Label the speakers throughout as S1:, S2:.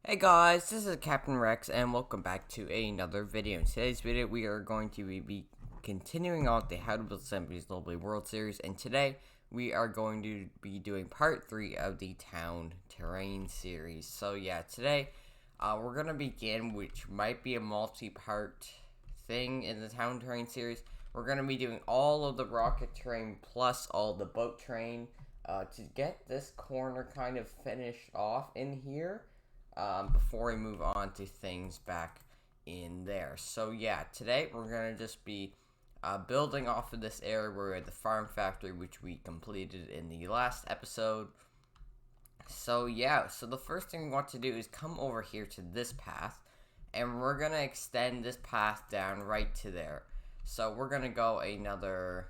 S1: Hey guys, this is Captain Rex and welcome back to another video. In today's video, we are going to be continuing on with the How to Build Stampy's Globally World Series, and today we are going to be doing part 3 of the Town Terrain series. So yeah, today we're going to begin, which might be a multi-part thing in the Town Terrain series. We're going to be doing all of the rocket terrain plus all the boat terrain to get this corner kind of finished off in here. Before we move on to things back in there. So yeah, today we're going to just be building off of this area where we had the farm factory, which we completed in the last episode. So yeah, so the first thing we want to do is come over here to this path, and we're going to extend this path down right to there. So we're going to go another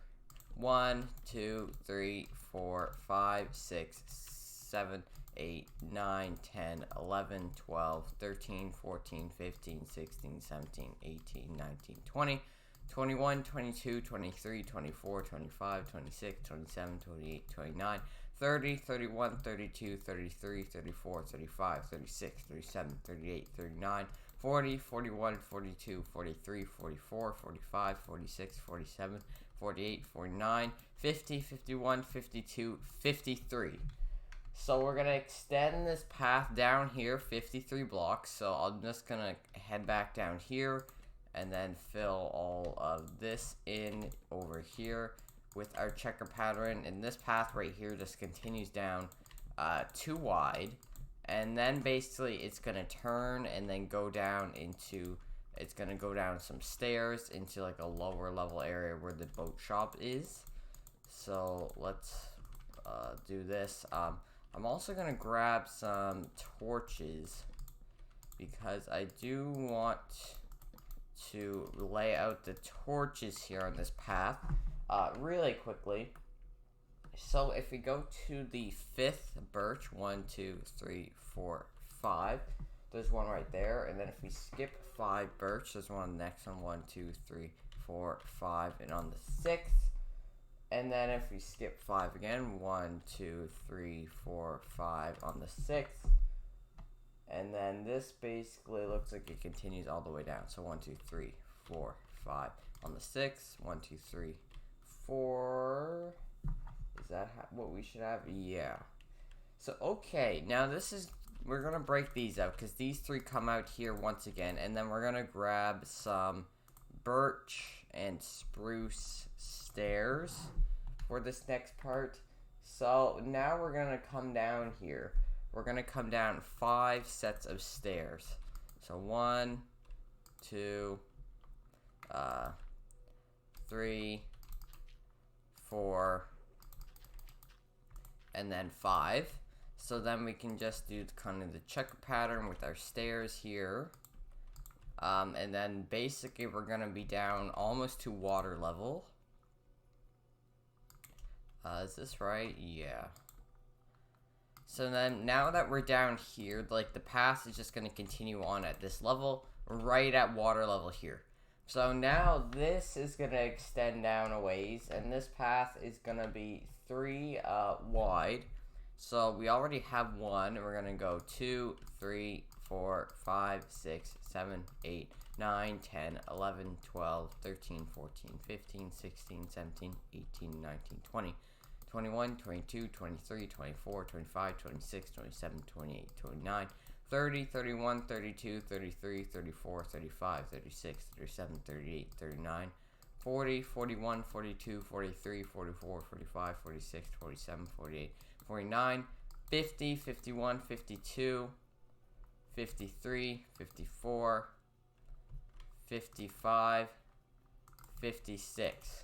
S1: 1, 2, 3, 4, 5, 6, 7, 8, 9, 10, 11, 12, 13, 14, 15, 16, 17, 18, 19, 20, 21, 22, 23, 24, 25, 26, 27, 28, 29, 30, 31, 32, 33, 34, 35, 36, 37, 38, 39, 40, 41, 42, 43, 44, 45, 46, 47, 48, 49, 50, 51, 52, 53. So we're going to extend this path down here 53 blocks. So I'm just going to head back down here and then fill all of this in over here with our checker pattern. And this path right here just continues down too wide. And then basically it's going to turn and then go down into, it's going to go down some stairs into like a lower level area where the boat shop is. So let's do this. I'm also going to grab some torches because I do want to lay out the torches here on this path really quickly. So if we go to the 5th birch, 1, 2, 3, 4, 5, there's one right there. And then if we skip 5 birch, there's one on the next one, 1, 2, 3, 4, 5, and on the 6th. And then if we skip 5 again, 1, 2, 3, 4, 5 on the 6th. And then this basically looks like it continues all the way down. So 1, 2, 3, 4, 5 on the 6th. 1, 2, 3, 4. Is that what we should have? Yeah. So, okay. Now this is, we're going to break these out because these 3 come out here once again. And then we're going to grab some birch and spruce stairs for this next part. So now we're gonna come down here. We're gonna come down 5 sets of stairs. So 1, 2, 3, 4, and then 5. So then we can just do kind of the checker pattern with our stairs here. And then basically we're going to be down almost to water level. Is this right? Yeah. So then now that we're down here, like the path is just going to continue on at this level, right at water level here. So now this is going to extend down a ways, and this path is going to be 3 wide. So we already have 1, and we're going to go 2, 3, 4, 5, 6, 7, 8, 9, 10, 11, 12, 13, 14, 15, 16, 17, 18, 19, 20, 21, 22, 23, 24, 25, 26, 27, 28, 29, 30, 31, 32, 33, 34, 35, 36, 37, 38, 39, 40, 41, 42, 43, 44, 45, 46, 47, 48, 49, 50, 51, 52, 53, 54, 55, 56.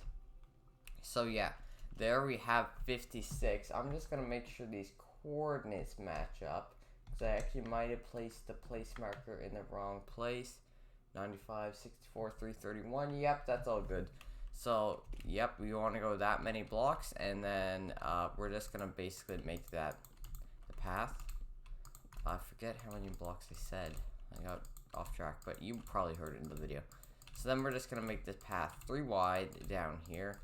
S1: So yeah, there we have 56. I'm just going to make sure these coordinates match up, because I actually might have placed the place marker in the wrong place. 95, 64, 331. Yep, that's all good. So, yep, we want to go that many blocks, and then we're just going to basically make that the path. I forget how many blocks I said. I got off track, but you probably heard it in the video. So then we're just going to make this path 3 wide down here.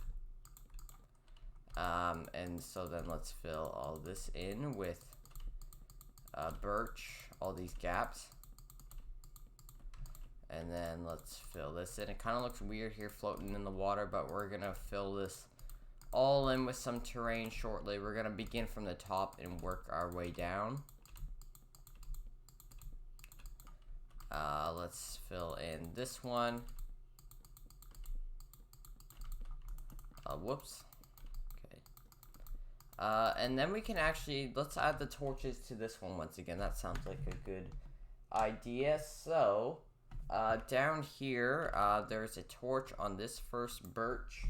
S1: And so then let's fill all this in with birch, all these gaps. And then let's fill this in. It kind of looks weird here floating in the water, but we're gonna fill this all in with some terrain shortly. We're gonna begin from the top and work our way down. Let's fill in this one. Whoops. Okay. And then we can actually, let's add the torches to this one once again. That sounds like a good idea. So, down here, there's a torch on this first birch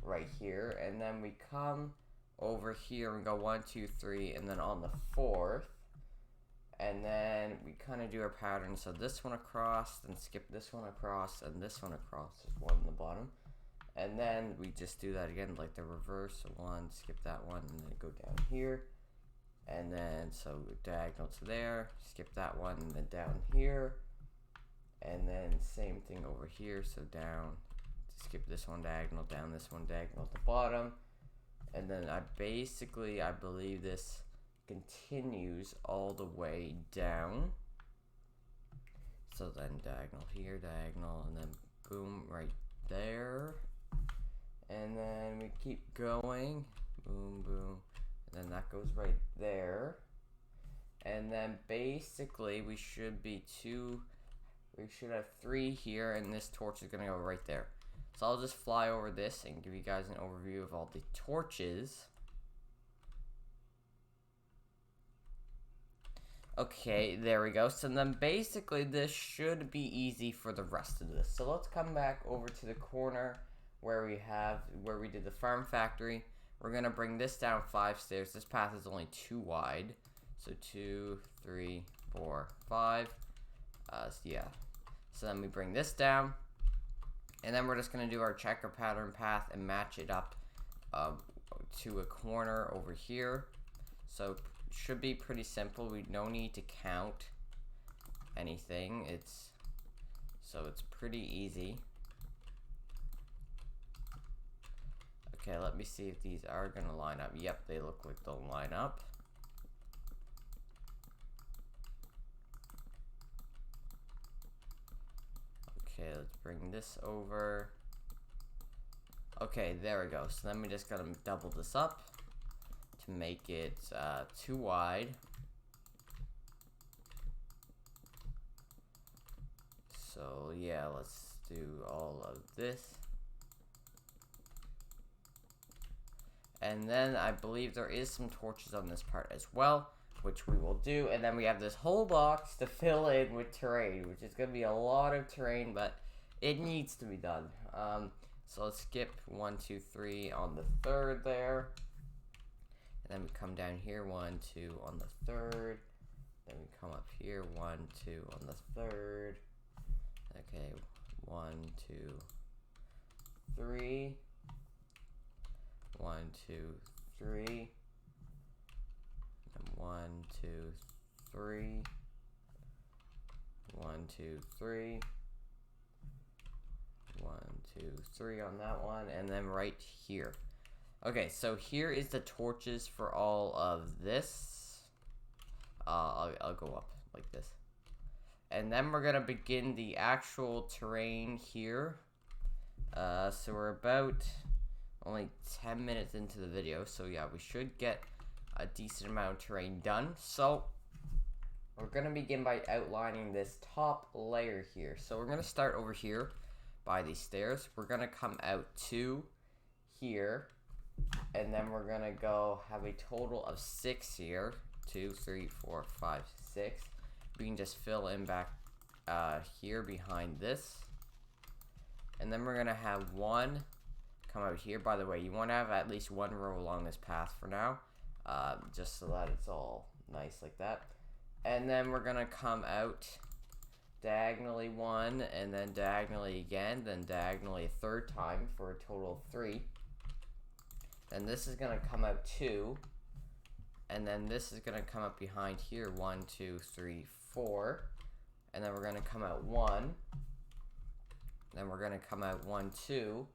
S1: right here. And then we come over here and go 1, 2, 3, and then on the 4th. And then we kind of do our pattern. So this one across, then skip this one across, and this one across. There's one in the bottom. And then we just do that again, like the reverse. So 1, skip that one, and then go down here. And then, so diagonal to there, skip that one, and then down here. And then same thing over here, so down, skip this one diagonal, down this one diagonal at the bottom. And then I believe this continues all the way down. So then diagonal here, diagonal, and then boom, right there. And then we keep going, boom, boom, and then that goes right there. And then basically we should have 3 here, and this torch is gonna go right there. So I'll just fly over this and give you guys an overview of all the torches. Okay, there we go. So then basically this should be easy for the rest of this. So let's come back over to the corner where we did the farm factory. We're gonna bring this down 5 stairs. This path is only 2 wide. So 2, 3, 4, 5. Yeah. So then we bring this down. And then we're just gonna do our checker pattern path and match it up to a corner over here. So should be pretty simple. We no need to count anything. It's pretty easy. Okay, let me see if these are gonna line up. Yep, they look like they'll line up. Okay, let's bring this over. Okay, there we go. So then we just gotta double this up to make it 2 wide. So yeah, let's do all of this. And then I believe there is some torches on this part as well, which we will do. And then we have this whole box to fill in with terrain, which is going to be a lot of terrain, but it needs to be done. So let's skip 1, 2, 3 on the 3rd there. And then we come down here, 1, 2 on the 3rd. Then we come up here, 1, 2 on the 3rd. Okay, 1, 2, 3. 1, 2, 3. And 1, 2, 3. 1, 2, 3. 1, 2, 3 on that one, and then right here. Okay, so here is the torches for all of this. I'll go up like this. And then we're gonna begin the actual terrain here. So we're about only 10 minutes into the video, so yeah, we should get a decent amount of terrain done. So we're gonna begin by outlining this top layer here. So we're gonna start over here by these stairs. We're gonna come out to here, and then we're gonna go have a total of 6 here. 2, 3, 4, 5, 6. We can just fill in back here behind this, and then we're gonna have 1 come out here. By the way, you want to have at least 1 row along this path for now, just so that it's all nice like that. And then we're gonna come out diagonally 1, and then diagonally again, then diagonally a 3rd time for a total of 3. Then this is gonna come out 2, and then this is gonna come up behind here, 1, 2, 3, 4, and then we're gonna come out 1. Then we're gonna come out 1, 2.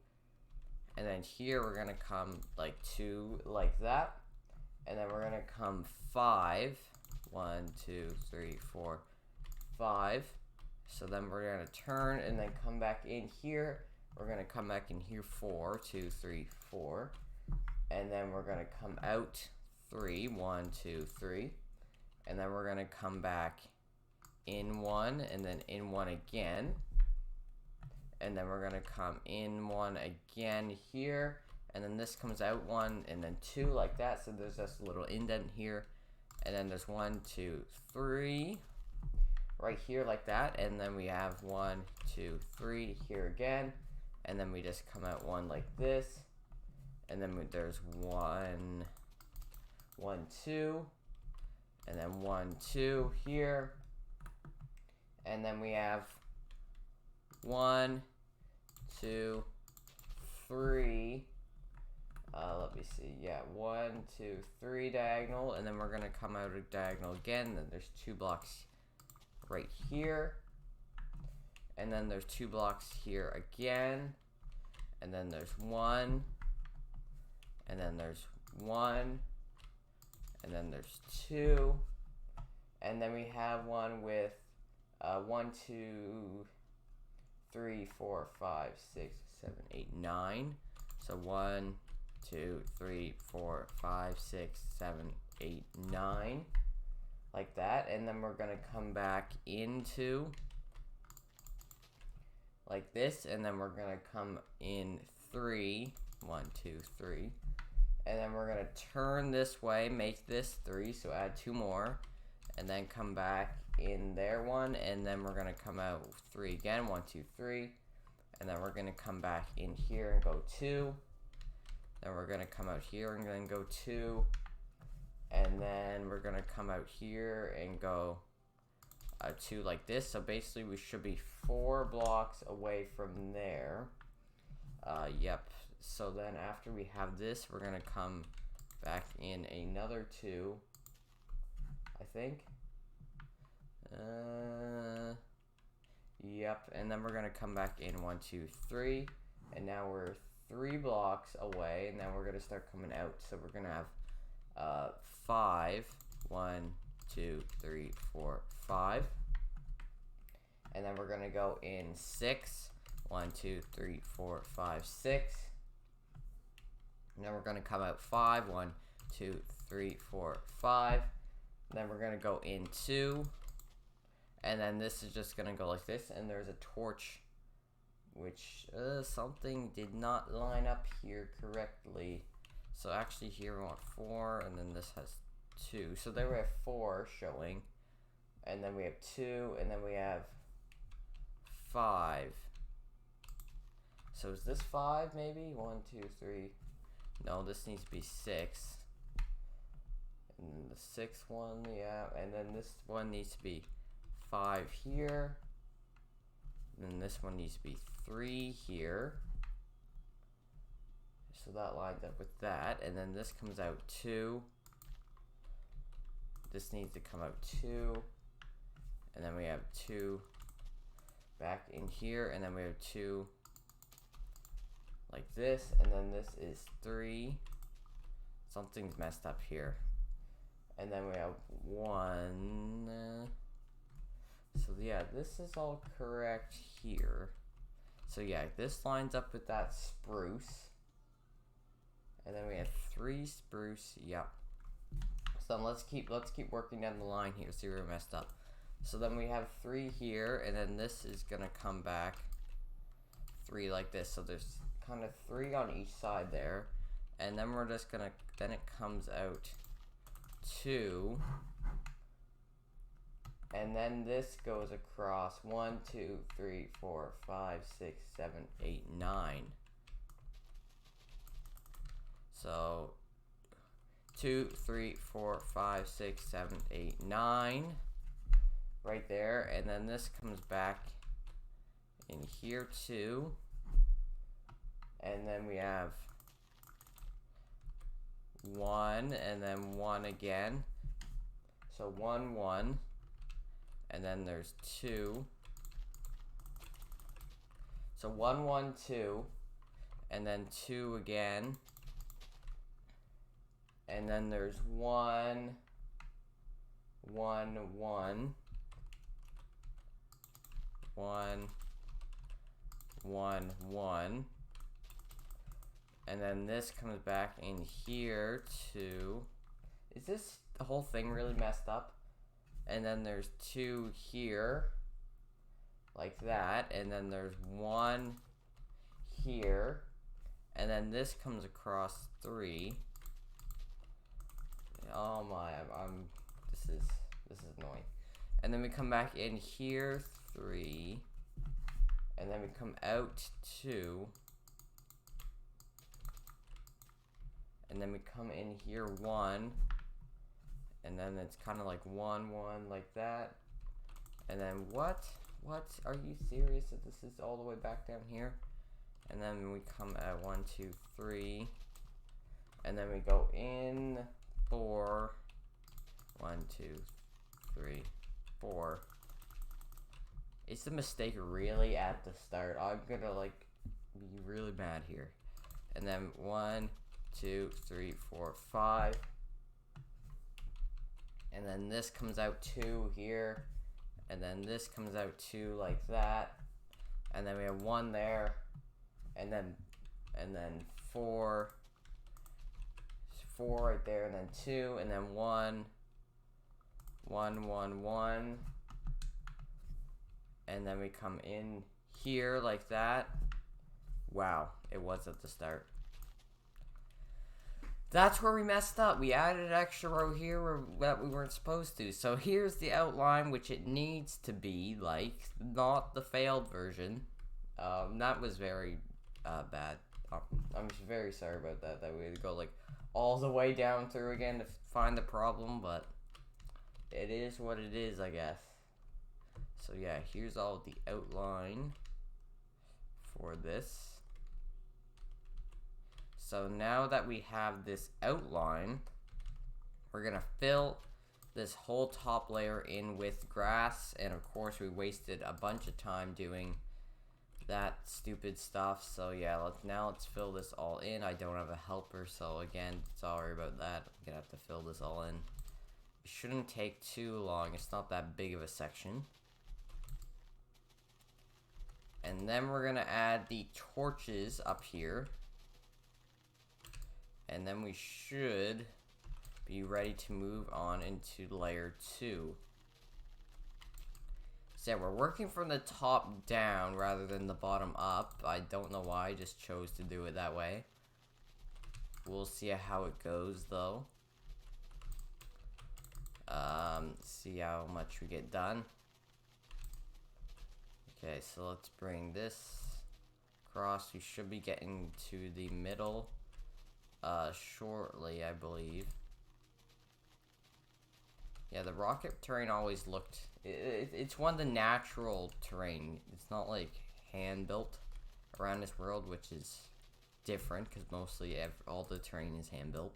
S1: And then here we're gonna come like 2 like that. And then we're gonna come 5 1, 2, 3, 4, 5. So then we're going to turn and then come back in here. We're going to come back in here 4, 2, 3, 4. And then we're going to come out 3, 1, 2, 3. And then we're going to come back in 1 and then in 1 again. And then we're going to come in 1 again here. And then this comes out 1 and then 2 like that. So there's just a little indent here. And then there's 1, 2, 3 right here like that. And then we have 1, 2, 3 here again. And then we just come out 1 like this. And then there's 1, 1, 2. And then 1, 2 here. And then we have 1, 2, 3. Let me see. Yeah, 1, 2, 3 diagonal, and then we're gonna come out a diagonal again. Then there's 2 blocks right here, and then there's 2 blocks here again, and then there's 1, and then there's 1, and then there's 2, and then we have one with 1, 2, 3, 4, 5, 6, 7, 8, 9. So 1, 2, 3, 4, 5, 6, 7, 8, 9. Like that. And then we're going to come back into like this. And then we're going to come in 3. 1, 2, 3. And then we're going to turn this way, make this 3. So add 2 more. And then come back in there 1. And then we're going to come out 3 again. 1, 2, 3. And then we're going to come back in here and go 2. Then we're going to come out here and then go 2. And then we're going to come out here and go 2 like this. So basically we should be 4 blocks away from there. Yep. So then after we have this, we're going to come back in another 2, I think. Yep. And then we're going to come back in 1, 2, 3. And now we're 3 blocks away, and then we're going to start coming out. So we're going to have 5, 1, 2, 3, 4, 5. And then we're going to go in 6, 1, 2, 3, 4, 5, 6. And then we're going to come out 5, 1, 2, 3, 4, 5. And then we're going to go in 2. And then this is just going to go like this, and there's a torch, which something did not line up here correctly. So actually here we want 4, and then this has 2. So there we have 4 showing, and then we have 2, and then we have 5. So is this 5 maybe? 1, 2, 3. No, this needs to be 6. And then the 6th one, yeah, and then this one needs to be 5 here. And then this one needs to be 3 here. So that lines up with that. And then this comes out 2. This needs to come out 2. And then we have 2 back in here. And then we have 2 like this. And then this is 3. Something's messed up here. And then we have 1. So yeah, this is all correct here. So yeah, this lines up with that spruce. And then we have 3 spruce. Yep. So let's keep working down the line here. See where we messed up. So then we have 3 here, and then this is gonna come back 3 like this. So there's kind of 3 on each side there. And then we're just gonna, then it comes out 2. And then this goes across 1, 2, 3, 4, 5, 6, 7, 8, 9. So 2, 3, 4, 5, 6, 7, 8, 9 right there. And then this comes back in here too. And then we have 1 and then 1 again. So 1, 1. And then there's 2. So 1, 1, 2. And then 2 again. And then there's 1, 1, 1, 1, 1, 1. And then this comes back in here to... Is this the whole thing really messed up? And then there's 2 here. Like that. And then there's 1 here. And then this comes across 3. Oh my, this is annoying. And then we come back in here, 3. And then we come out 2. And then we come in here 1. And then it's kind of like 1, 1, like that. And then what? What? Are you serious that this is all the way back down here? And then we come at 1, 2, 3. And then we go in 4. 1, 2, 3, 4. Is the mistake really at the start? I'm gonna like be really mad here. And then 1, 2, 3, 4, 5. And then this comes out 2 here. And then this comes out 2 like that. And then we have 1 there. And then 4 right there, and then 2, and then 1, 1, 1, 1. And then we come in here like that. Wow, it was at the start. That's where we messed up. We added an extra row here that we weren't supposed to. So here's the outline, which it needs to be like, not the failed version. That was very bad. I'm just very sorry about that. That we had to go like all the way down through again to find the problem, but it is what it is, I guess. So yeah, here's all the outline for this. So now that we have this outline, we're gonna fill this whole top layer in with grass, and of course we wasted a bunch of time doing that stupid stuff. So yeah, let's fill this all in. I don't have a helper, so again, sorry about that. I'm gonna have to fill this all in. It shouldn't take too long. It's not that big of a section. And then we're gonna add the torches up here. And then we should be ready to move on into layer 2. So yeah, we're working from the top down rather than the bottom up. I don't know why, I just chose to do it that way. We'll see how it goes though. See how much we get done. Okay, so let's bring this across. We should be getting to the middle shortly, I believe. Yeah, the rocket terrain always looked... It's one of the natural terrain. It's not like hand-built around this world, which is different, because mostly all the terrain is hand-built.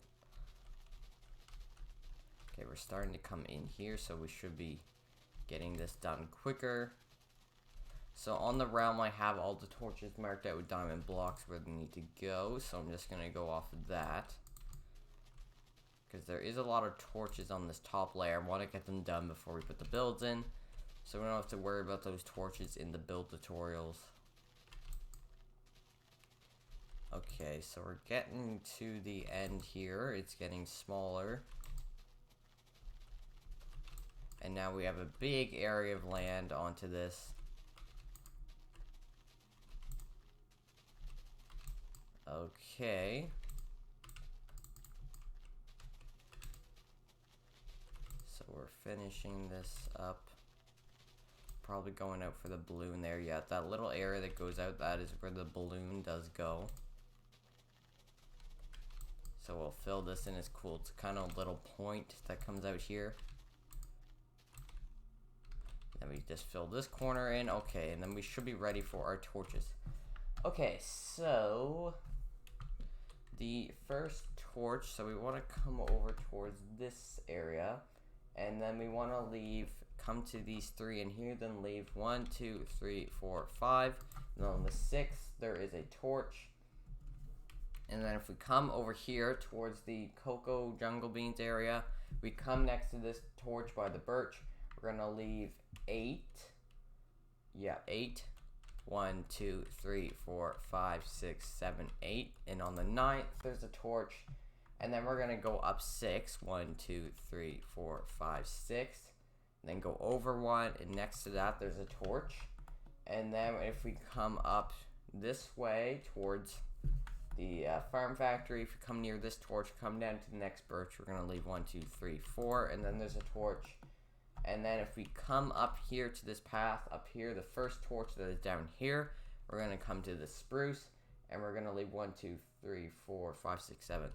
S1: Okay, we're starting to come in here, so we should be getting this done quicker. So on the realm, I have all the torches marked out with diamond blocks where they need to go, so I'm just going to go off of that. Because there is a lot of torches on this top layer. I want to get them done before we put the builds in, so we don't have to worry about those torches in the build tutorials. Okay, so we're getting to the end here. It's getting smaller. And now we have a big area of land onto this. Okay. So we're finishing this up. Probably going out for the balloon there. Yeah, that little area that goes out, that is where the balloon does go. So we'll fill this in. It's cool. It's kind of a little point that comes out here. Then we just fill this corner in. Okay, and then we should be ready for our torches. Okay, so the first torch, so we want to come over towards this area, and then we want to come to these 3 in here, then leave 1, 2, 3, 4, 5, and on the 6th there is a torch. And then if we come over here towards the cocoa jungle beans area, We come next to this torch by the birch. We're gonna leave 8. Yeah, 8. 1, 2, 3, 4, 5, 6, 7, 8. And on the 9th, there's a torch. And then we're gonna go up 6. 1, 2, 3, 4, 5, 6. And then go over 1. And next to that, there's a torch. And then if we come up this way towards the farm factory, if you come near this torch, come down to the next birch. We're gonna leave 1, 2, 3, 4. And then there's a torch. And then if we come up here to this path, up here, the first torch that is down here, we're going to come to the spruce, and we're going to leave 1, 2, 3, 4, 5, 6, 7.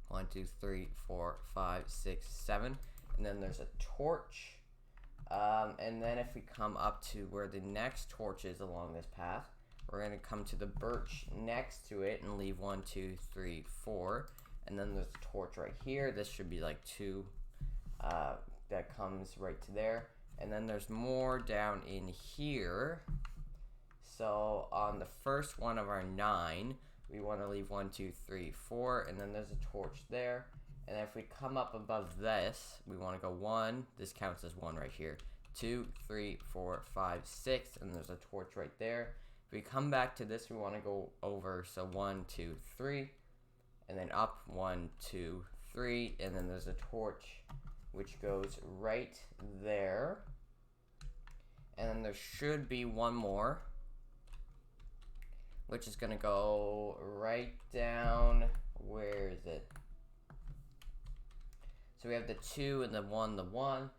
S1: 1, 2, 3, 4, 5, 6, 7. And then there's a torch. And then if we come up to where the next torch is along this path, we're going to come to the birch next to it and leave 1, 2, 3, 4. And then there's a torch right here. This should be like 2. That comes right to there, and then there's more down in here. So on the first one of our 9, we want to leave 1, 2, 3, 4, and then there's a torch there. And if we come up above this, we want to go 1. This counts as 1 right here. 2, 3, 4, 5, 6, and there's a torch right there. If we come back to this, we want to go over. So 1, 2, 3, and then up 1, 2, 3, and then there's a torch which goes right there. And then there should be one more, which is going to go right down. Where is it? So we have the 2 and the 1.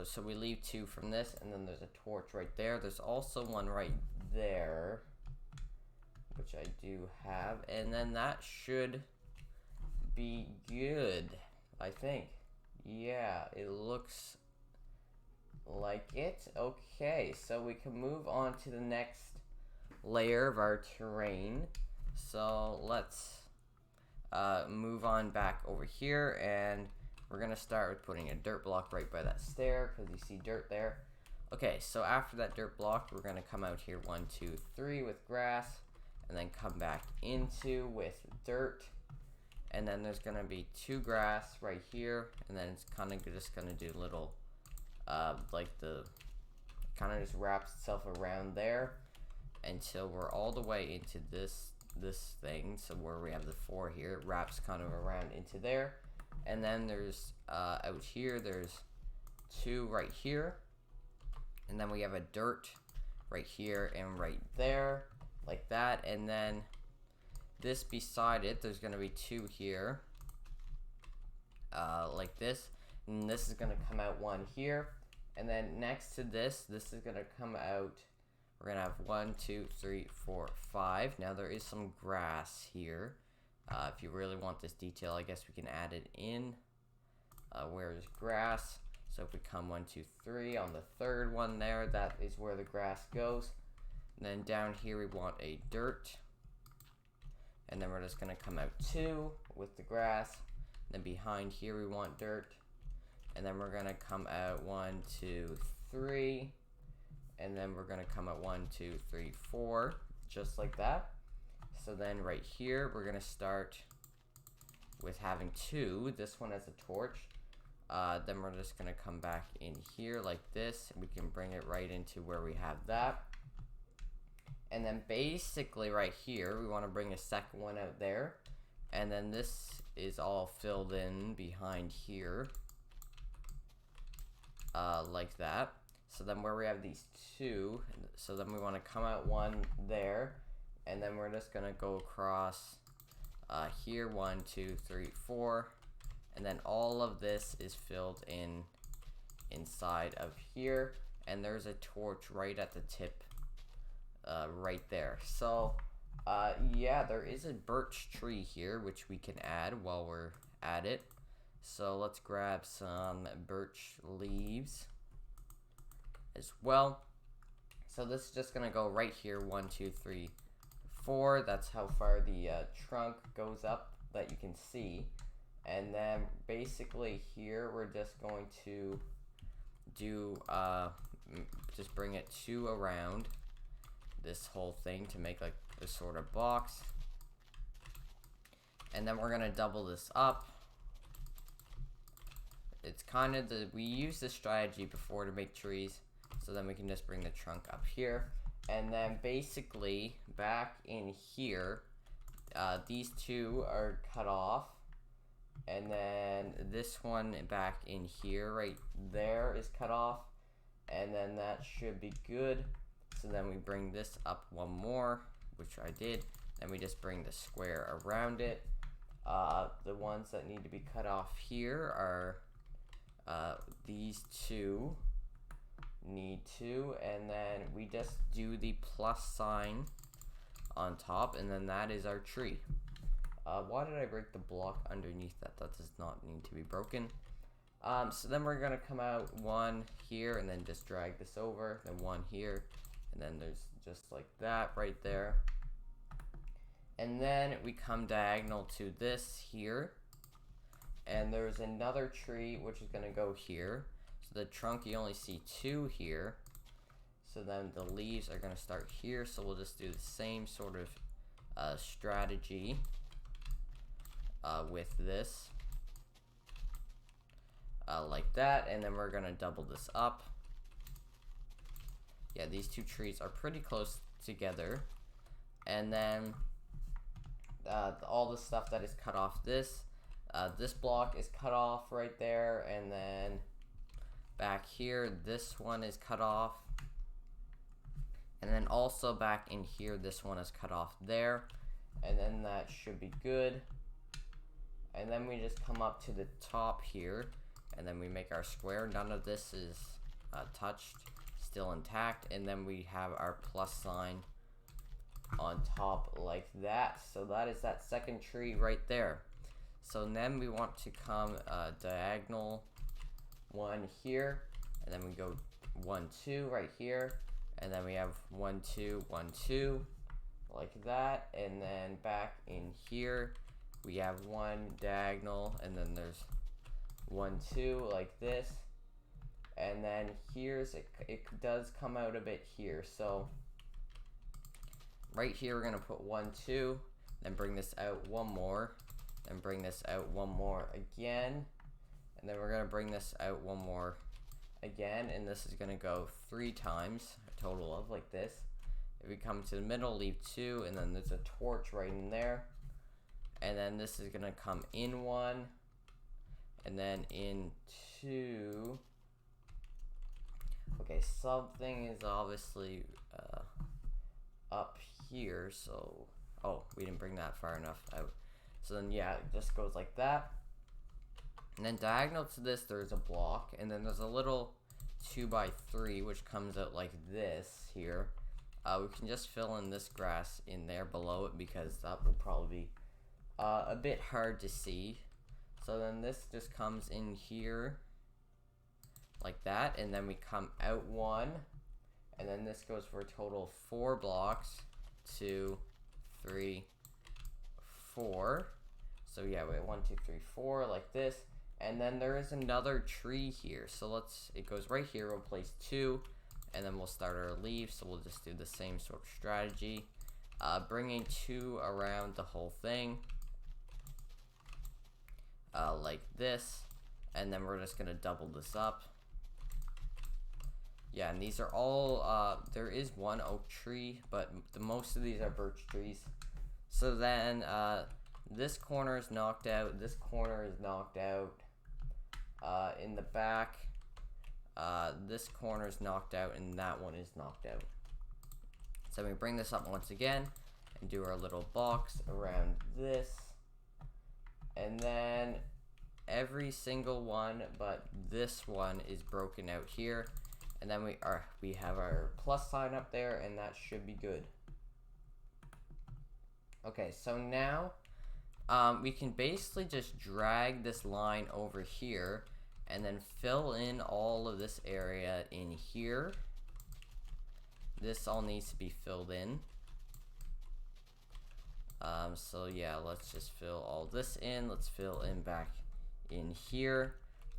S1: So we leave 2 from this, and then there's a torch right there. There's also one right there, which I do have. And then that should be good, I think. Yeah, it looks like it. Okay, so we can move on to the next layer of our terrain. So let's move on back over here, and we're gonna start with putting a dirt block right by that stair, because you see dirt there. Okay, so after that dirt block, we're gonna come out here 1, 2, 3 with grass, and then come back into with dirt. And then there's going to be 2 grass right here. And then it's kind of just going to do little, like kind of just wraps itself around there until we're all the way into this thing. So where we have the 4 here, it wraps kind of around into there. And then there's, out here, there's 2 right here. And then we have a dirt right here and right there, like that. And then this beside it, there's going to be 2 here, like this, and this is going to come out 1 here, and then next to this is going to come out, we're going to have 1, 2, 3, 4, 5, now there is some grass here, if you really want this detail, I guess we can add it in, where is grass, so if we come 1, 2, 3, on the 3rd one there, that is where the grass goes, and then down here we want a dirt. And then we're just going to come out 2 with the grass. Then behind here we want dirt. And then we're going to come out 1, 2, 3. And then we're going to come out 1, 2, 3, 4. Just like that. So then right here we're going to start with having 2. This one has a torch. Then we're just going to come back in here like this. We can bring it right into where we have that. And then basically right here, we want to bring a second one out there. And then this is all filled in behind here. Like that. So then where we have these 2, so then we want to come out 1 there. And then we're just going to go across here, 1, 2, 3, 4. And then all of this is filled in inside of here. And there's a torch right at the tip. Right there. So, yeah, there is a birch tree here, which we can add while we're at it. So let's grab some birch leaves as well. So this is just going to go right here, 1, 2, 3, 4. That's how far the trunk goes up that you can see. And then basically here, we're just going to do, just bring it 2 around this whole thing to make like a sort of box. And then we're gonna double this up it's kind of we used this strategy before to make trees, so then we can just bring the trunk up here, and then basically back in here, these two are cut off, and then this one back in here right there is cut off, and then that should be good. So then we bring this up one more, which I did, then we just bring the square around it. The ones that need to be cut off here are these two need to, and then we just do the plus sign on top, and then that is our tree. Why did I break the block underneath that? That does not need to be broken. So then we're gonna come out one here and then just drag this over, then one here, and then there's just like that right there. And then we come diagonal to this here, and there's another tree which is gonna go here. So the trunk, you only see two here. So then the leaves are gonna start here, so we'll just do the same sort of strategy with this. Like that, and then we're gonna double this up. Yeah, these two trees are pretty close together. And then all the stuff that is cut off this block is cut off right there, and then back here this one is cut off, and then also back in here this one is cut off there, and then that should be good. And then we just come up to the top here, and then we make our square. None of this is touched, still intact, and then we have our plus sign on top like that. So that is that second tree right there. So then we want to come diagonal one here, and then we go 1 2 right here, and then we have 1 2 1 2 like that, and then back in here we have one diagonal, and then there's 1 2 like this, and then here's it does come out a bit here. So right here we're gonna put 1 2, then bring this out one more, then bring this out one more again, and then we're gonna bring this out one more again, and this is gonna go 3 times, a total of like this. If we come to the middle, leave 2, and then there's a torch right in there, and then this is gonna come in 1, and then in 2. Okay, something is obviously up here, so we didn't bring that far enough out. So then yeah, it just goes like that. And then diagonal to this there's a block, and then there's a little 2x3 which comes out like this here. We can just fill in this grass in there below it, because that will probably be a bit hard to see. So then this just comes in here like that, and then we come out 1, and then this goes for a total of 4 blocks. 2 3 4. So yeah, wait, 1 2 3 4 like this, and then there is another tree here. So it goes right here. We'll place 2, and then we'll start our leaves. So we'll just do the same sort of strategy, bringing 2 around the whole thing, like this, and then we're just gonna double this up. Yeah, and these are all, there is one oak tree, but most of these are birch trees. So then, this corner is knocked out, this corner is knocked out, in the back, this corner is knocked out, and that one is knocked out. So we bring this up once again, and do our little box around this, and then every single one but this one is broken out here. And then we have our plus sign up there, and that should be good. Okay, so now we can basically just drag this line over here, and then fill in all of this area in here. This all needs to be filled in. So yeah, let's just fill all this in. Let's fill in back in here.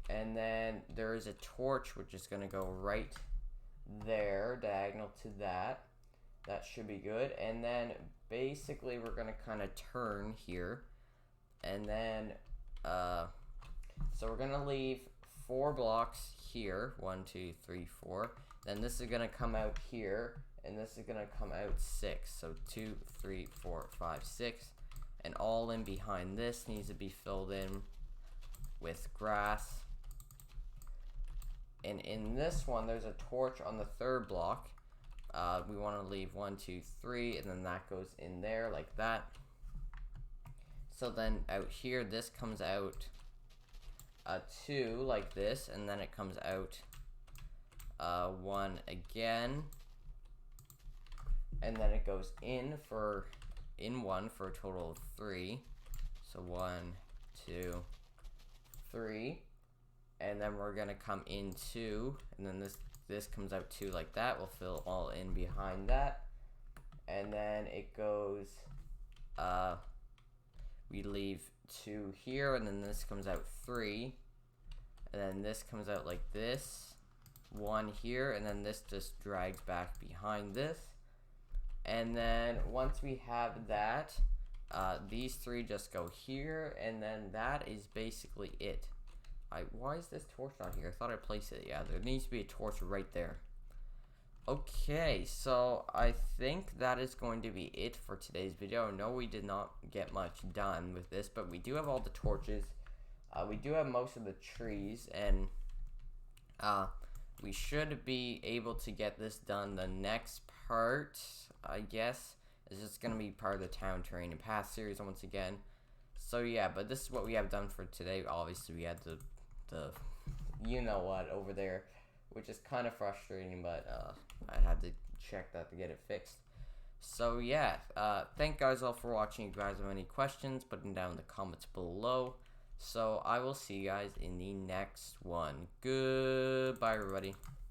S1: And then there is a torch which is going to go right there, diagonal to that. That should be good. And then basically we're going to kind of turn here. And then, so we're going to leave 4 blocks here. 1, 2, 3, 4. Then this is gonna come out here, and this is gonna come out 6. So 2, 3, 4, 5, 6, and all in behind this needs to be filled in with grass. And in this one, there's a torch on the 3rd block. We want to leave 1, 2, 3, and then that goes in there like that. So then out here, this comes out 2 like this, and then it comes out 1 again, and then it goes in 1 for a total of 3. So 1, 2, 3, and then we're gonna come in 2, and then this comes out 2 like that. We'll fill all in behind that, and then it goes. We leave 2 here, and then this comes out 3, and then this comes out like this. 1 here, and then this just drags back behind this. And then once we have that, these 3 just go here, and then that is basically it. Why is this torch not here? I thought I placed it. Yeah, there needs to be a torch right there. Okay, so I think that is going to be it for today's video. No, we did not get much done with this, but we do have all the torches. We do have most of the trees, and we should be able to get this done. The next part, I guess, is just going to be part of the town terrain and path series once again. So yeah, but this is what we have done for today. Obviously, we had the you know what over there, which is kind of frustrating, but I had to check that to get it fixed. So yeah, thank guys all for watching. If you guys have any questions, put them down in the comments below. So I will see you guys in the next one. Goodbye, everybody.